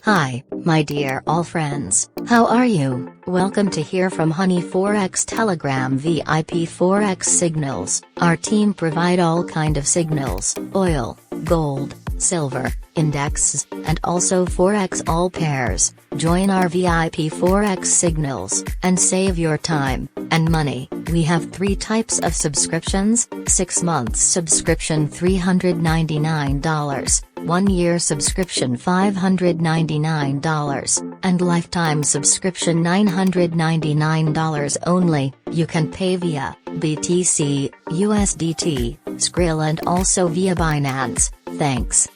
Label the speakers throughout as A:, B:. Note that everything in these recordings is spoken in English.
A: Hi, my dear all friends, how are you? Welcome to hear from HoneyForex Telegram VIP Forex signals. Our team provide all kind of signals, oil, gold, silver, indexes, and also Forex all pairs. Join our VIP Forex signals, and save your time and money. We have 3 types of subscriptions: 6 months subscription $399, 1 year subscription $599, and lifetime subscription $999 only. You can pay via BTC, USDT, Skrill and also via Binance. Thanks.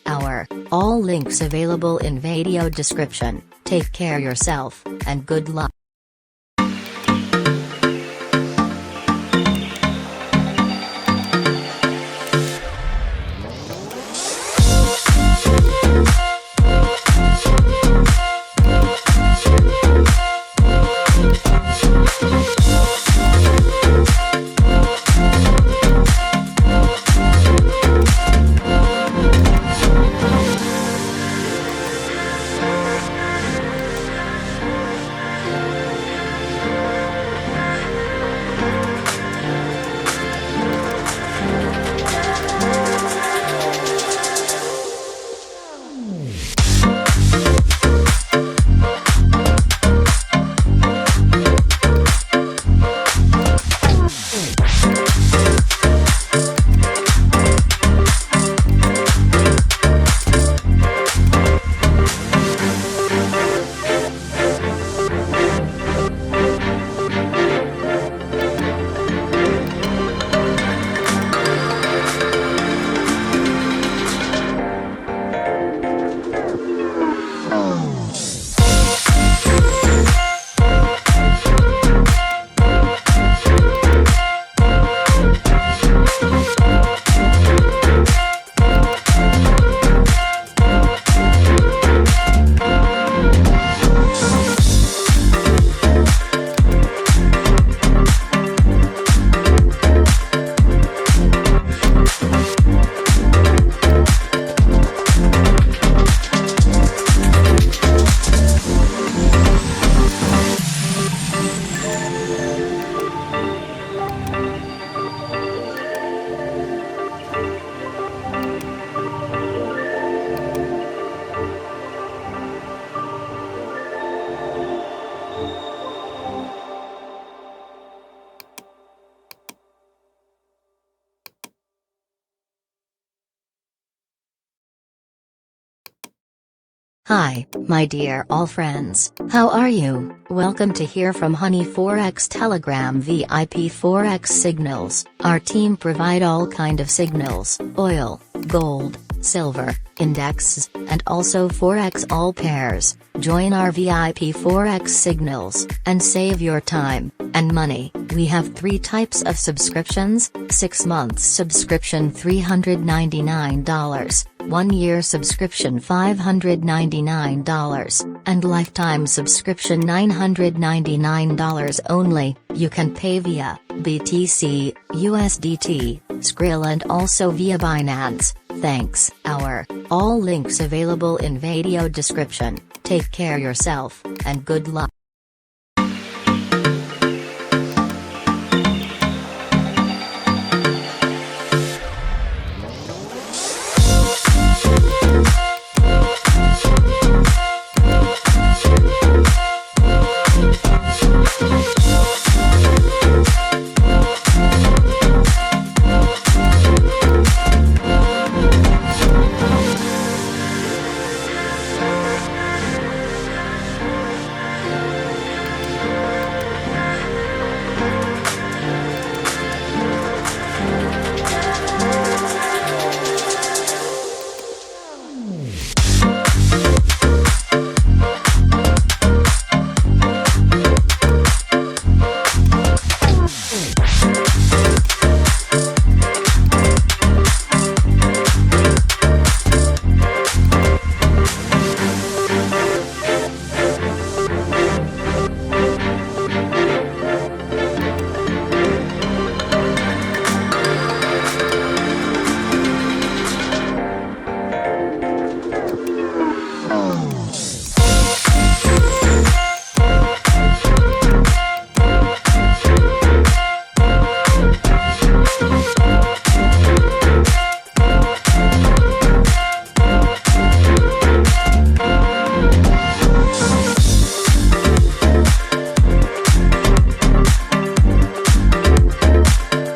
A: All links available in video description. Take care yourself, and good luck. Hi, my dear all friends, how are you? Welcome to hear from HoneyForex Telegram VIP Forex signals. Our team provide all kind of signals, oil, gold, silver, indexes, and also Forex all pairs. Join our VIP Forex signals, and save your time and money. We have 3 types of subscriptions: 6 months subscription $399, 1 year subscription $599, and lifetime subscription $999 only. You can pay via BTC, USDT, Skrill and also via Binance. Thanks. All links available in video description. Take care yourself, and good luck.